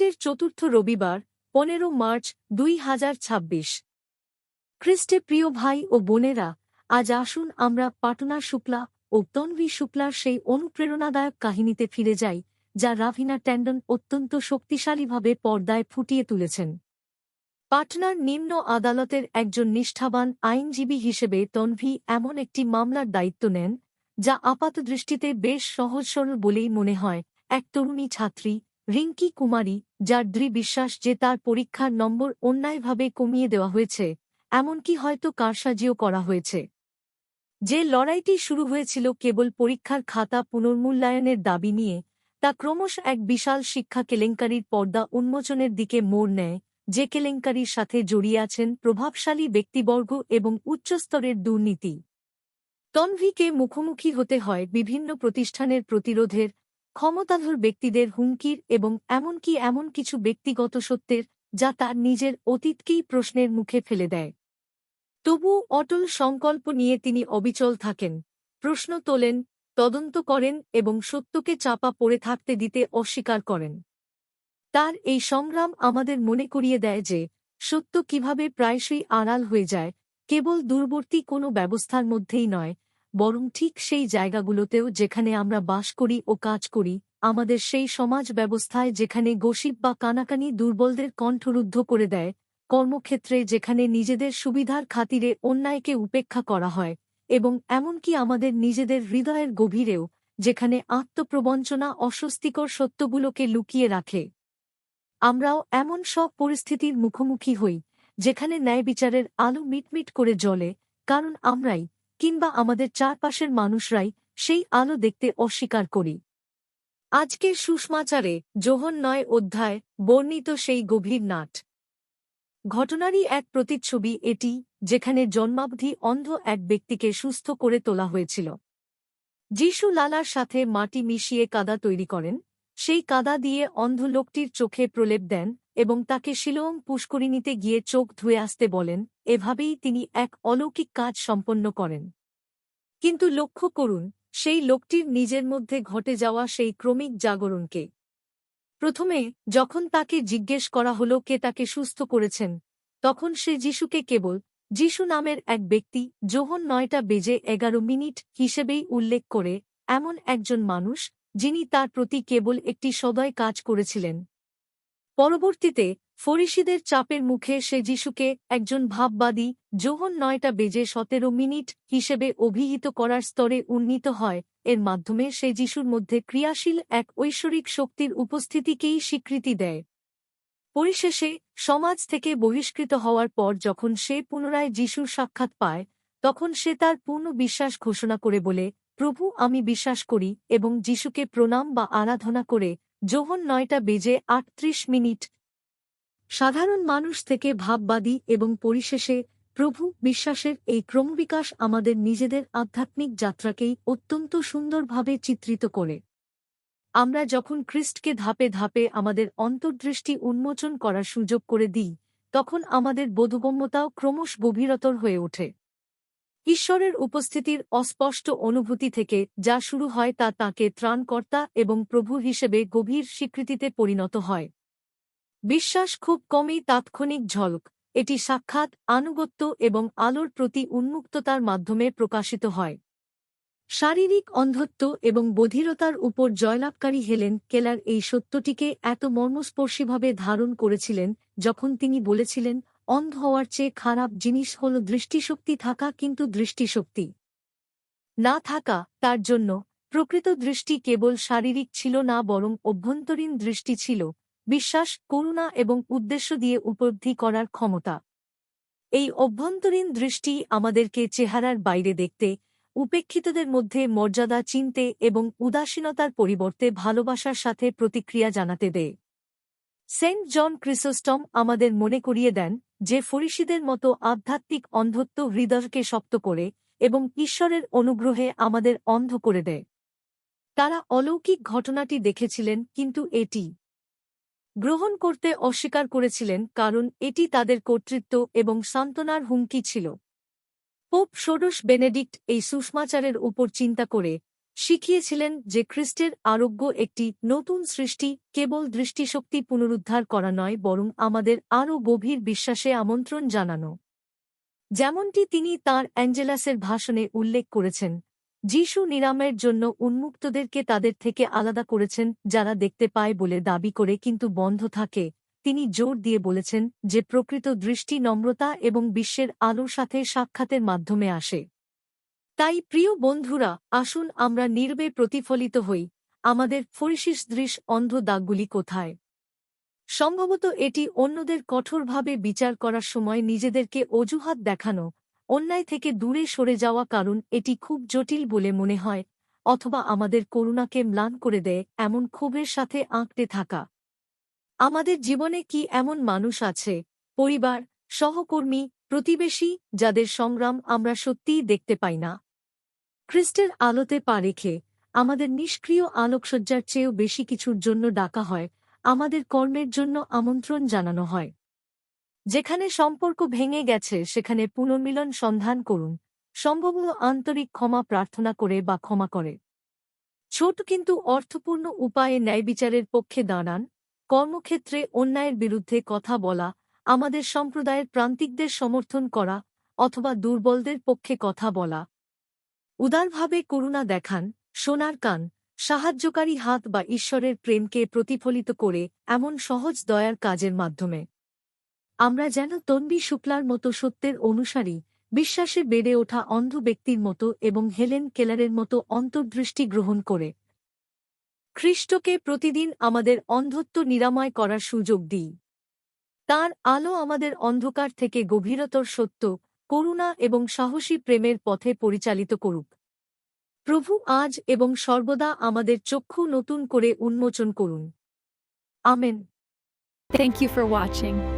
মাসের চতুর্থ রবিবার 15 মার্চ 2026। খ্রিস্টে প্রিয় ভাই ও বোনেরা, আজ আসুন আমরা পাটনা শুক্লা ও তন্বী শুক্লার সেই অনুপ্রেরণাদায়ক কাহিনীতে ফিরে যাই, যা রাভিনা ট্যান্ডন অত্যন্ত শক্তিশালীভাবে পর্দায় ফুটিয়ে তুলেছেন। পাটনার নিম্ন আদালতের একজন নিষ্ঠাবান আইনজীবী হিসেবে তন্বী এমন একটি মামলার দায়িত্ব নেন, যা আপাতদৃষ্টিতে বেশ সহজ সরল বলেই মনে হয়। এক তরুণী ছাত্রী, রিঙ্কি কুমারী, যার দৃঢ় বিশ্বাস যে তার পরীক্ষার নম্বর অন্যায়ভাবে কমিয়ে দেওয়া হয়েছে, এমনকি হয়তো কারসাজিও করা হয়েছে। যে লড়াইটি শুরু হয়েছিল কেবল পরীক্ষার খাতা পুনর্মূল্যায়নের দাবি নিয়ে, তা ক্রমশ এক বিশাল শিক্ষা কেলেঙ্কারির পর্দা উন্মোচনের দিকে মোড় নেয়, যে কেলেঙ্কারির সাথে জড়িয়ে আছেন প্রভাবশালী ব্যক্তিবর্গ এবং উচ্চস্তরের দুর্নীতি। তন্বীকে মুখোমুখি হতে হয় বিভিন্ন প্রতিষ্ঠানের প্রতিরোধের, ক্ষমতাধর ব্যক্তিদের হুমকির এবং এমনকি এমন কিছু ব্যক্তিগত সত্যের, যা তার নিজের অতীতকেই প্রশ্নের মুখে ফেলে দেয়। তবুও অটল সংকল্প নিয়ে তিনি অবিচল থাকেন, প্রশ্ন তোলেন, তদন্ত করেন এবং সত্যকে চাপা পড়ে থাকতে দিতে অস্বীকার করেন। তার এই সংগ্রাম আমাদের মনে করিয়ে দেয় যে সত্য কিভাবে প্রায়শই আড়াল হয়ে যায়, কেবল দূরবর্তী কোনো ব্যবস্থার মধ্যেই নয়, বরং ঠিক সেই জায়গাগুলোতেও যেখানে আমরা বাস করি ও কাজ করি, আমাদের সেই সমাজ ব্যবস্থায় যেখানে গসিপ বা কানাকানি দুর্বলদের কণ্ঠরুদ্ধ করে দেয়, কর্মক্ষেত্রে যেখানে নিজেদের সুবিধার খাতিরে অন্যায়কে উপেক্ষা করা হয়, এবং এমনকি আমাদের নিজেদের হৃদয়ের গভীরেও, যেখানে আত্মপ্রবঞ্চনা অস্বস্তিকর সত্যগুলোকে লুকিয়ে রাখে। আমরাও এমন সব পরিস্থিতির মুখোমুখি হই, যেখানে ন্যায়বিচারের আলো মিটমিট করে জ্বলে, কারণ আমরাই, কিংবা আমাদের চারপাশের মানুষরাই, সেই আলো দেখতে অস্বীকার করি। আজকের সুষমাচারে যোহন 9 অধ্যায় বর্ণিত সেই গভীর নাট ঘটনারই এক প্রতিচ্ছবি এটি, যেখানে জন্মাবধি অন্ধ এক ব্যক্তিকে সুস্থ করে তোলা হয়েছিল। যিশু লালার সাথে মাটি মিশিয়ে কাদা তৈরি করেন, সেই কাদা দিয়ে অন্ধ লোকটির চোখে প্রলেপ দেন এবং তাকে শিলোং পুষ্করিণীতে গিয়ে চোখ ধুয়ে আসতে বলেন। এভাবেই তিনি এক অলৌকিক কাজ সম্পন্ন করেন। কিন্তু লক্ষ্য করুন সেই লোকটির নিজের মধ্যে ঘটে যাওয়া সেই ক্রমিক জাগরণকে। প্রথমে যখন তাকে জিজ্ঞেস করা হল কে তাকে সুস্থ করেছেন, তখন সে যিশুকে কেবল যিশু নামের এক ব্যক্তি, যোহন 9:11 হিসেবেই উল্লেখ করে, এমন একজন মানুষ যিনি তার প্রতি কেবল একটি সদয় কাজ করেছিলেন। পরবর্তীতে ফরিসিদের চাপের মুখে সে যিশুকে একজন ভাববাদী, যোহন 9:17 হিসেবে অভিহিত করার স্তরে উন্নীত হয়। এর মাধ্যমে সে যিশুর মধ্যে ক্রিয়াশীল এক ঐশ্বরিক শক্তির উপস্থিতিকেই স্বীকৃতি দেয়। পরিশেষে সমাজ থেকে বহিষ্কৃত হওয়ার পর যখন সে পুনরায় যিশুর সাক্ষাৎ পায়, তখন সে তার পূর্ণ বিশ্বাস ঘোষণা করে বলে, প্রভু, আমি বিশ্বাস করি, এবং যিশুকে প্রণাম বা আরাধনা করে। যোহন 9:38। সাধারণ মানুষ থেকে ভাববাদী এবং পরিশেষে প্রভু বিশ্বাসের এই ক্রমবিকাশ আমাদের নিজেদের আধ্যাত্মিক যাত্রাকেই অত্যন্ত সুন্দরভাবে চিত্রিত করে। আমরা যখন খ্রিস্টকে ধাপে ধাপে আমাদের অন্তর্দৃষ্টি উন্মোচন করার সুযোগ করে দিই, তখন আমাদের বোধগম্যতাও ক্রমশ গভীরতর হয়ে ওঠে। ঈশ্বরের উপস্থিতির অস্পষ্ট অনুভূতি থেকে যা শুরু হয় তা তাঁকে ত্রাণকর্তা এবং প্রভু হিসেবে গভীর স্বীকৃতিতে পরিণত হয়। বিশ্বাস খুব কমই তাৎক্ষণিক ঝলক, এটি সাক্ষাৎ, আনুগত্য এবং আলোর প্রতি উন্মুক্ততার মাধ্যমে প্রকাশিত হয়। শারীরিক অন্ধত্ব এবং বধিরতার উপর জয়লাভকারী হেলেন কেলার এই সত্যটিকে এত মর্মস্পর্শীভাবে ধারণ করেছিলেন যখন তিনি বলেছিলেন, অন্ধ হওয়ার চেয়ে খারাপ জিনিস হল দৃষ্টিশক্তি থাকা কিন্তু দৃষ্টিশক্তি না থাকা। তার জন্য প্রকৃত দৃষ্টি কেবল শারীরিক ছিল না, বরং অভ্যন্তরীণ দৃষ্টি ছিল, বিশ্বাস, করুণা এবং উদ্দেশ্য দিয়ে উপলব্ধি করার ক্ষমতা। এই অভ্যন্তরীণ দৃষ্টি আমাদেরকে চেহারার বাইরে দেখতে, উপেক্ষিতদের মধ্যে মর্যাদা চিনতে এবং উদাসীনতার পরিবর্তে ভালোবাসার সাথে প্রতিক্রিয়া জানাতে দেয়। সেন্ট জন ক্রিসোস্টম আমাদের মনে করিয়ে দেন যে ফরিসিদের মতো আধ্যাত্মিক অন্ধত্ব হৃদয়কে শক্ত করে এবং ঈশ্বরের অনুগ্রহে আমাদের অন্ধ করে দেয়। তারা অলৌকিক ঘটনাটি দেখেছিলেন কিন্তু এটি গ্রহণ করতে অস্বীকার করেছিলেন, কারণ এটি তাদের কর্তৃত্ব এবং সান্ত্বনার হুমকি ছিল। পোপ ষোড়শ বেনেডিক্ট এই সুষমাচারের উপর চিন্তা করে শিখিয়েছিলেন যে খ্রিস্টের আরোগ্য একটি নতুন সৃষ্টি, কেবল দৃষ্টিশক্তি পুনরুদ্ধার করা নয় বরং আমাদের আরও গভীর বিশ্বাসে আমন্ত্রণ জানানো। যেমনটি তিনি তাঁর অ্যাঞ্জেলাসের ভাষণে উল্লেখ করেছেন, যিশু নিরাময়ের জন্য উন্মুক্তদেরকে তাদের থেকে আলাদা করেছেন যারা দেখতে পায় বলে দাবি করে কিন্তু বন্ধ থাকে। তিনি জোর দিয়ে বলেছেন যে প্রকৃত দৃষ্টি নম্রতা এবং বিশ্বের আলোর সাথে সাক্ষাতের মাধ্যমে আসে। তাই প্রিয় বন্ধুরা, আসুন আমরা নির্বে প্রতিফলিত হই। আমাদের ফরিসিসদৃশ অন্ধ দাগগুলি কোথায়? সম্ভবত এটি অন্যদের কঠোরভাবে বিচার করার সময় নিজেদেরকে অজুহাত দেখানো, অন্যায় থেকে দূরে সরে যাওয়া কারণ এটি খুব জটিল বলে মনে হয়, অথবা আমাদের করুণাকে ম্লান করে দেয় এমন ক্ষোভের সাথে আঁকড়ে থাকা। আমাদের জীবনে কি এমন মানুষ আছে, পরিবার, সহকর্মী, প্রতিবেশী, যাদের সংগ্রাম আমরা সত্যিই দেখতে পাই না? খ্রিস্টের আলোতে পা রেখে আমাদের নিষ্ক্রিয় আলোকসজ্জার চেয়েও বেশি কিছুর জন্য ডাকা হয়, আমাদের কর্মের জন্য আমন্ত্রণ জানানো হয়। যেখানে সম্পর্ক ভেঙে গেছে সেখানে পুনর্মিলন সন্ধান করুন, সম্ভবত আন্তরিক ক্ষমা প্রার্থনা করে বা ক্ষমা করে। ছোট কিন্তু অর্থপূর্ণ উপায়ে ন্যায়বিচারের পক্ষে দাঁড়ান, কর্মক্ষেত্রে অন্যায়ের বিরুদ্ধে কথা বলা, আমাদের সম্প্রদায়ের প্রান্তিকদের সমর্থন করা, অথবা দুর্বলদের পক্ষে কথা বলা। উদারভাবে করুণা দেখান, সোনার কান, সাহায্যকারী হাত বা ঈশ্বরের প্রেমকে প্রতিফলিত করে এমন সহজ দয়ার কাজের মাধ্যমে আমরা যেন তন্বী শুক্লার মতো সত্যের অনুসারী, বিশ্বাসে বেড়ে ওঠা অন্ধ ব্যক্তির মতো এবং হেলেন কেলারের মতো অন্তর্দৃষ্টি গ্রহণ করে খ্রিস্টকে প্রতিদিন আমাদের অন্ধত্ব নিরাময় করার সুযোগ দিই। তাঁর আলো আমাদের অন্ধকার থেকে গভীরতর সত্য, করুণা এবং সাহসী প্রেমের পথে পরিচালিত করুক। প্রভু আজ এবং সর্বদা আমাদের চক্ষু নতুন করে উন্মোচন করুন। Amen. Thank you for watching.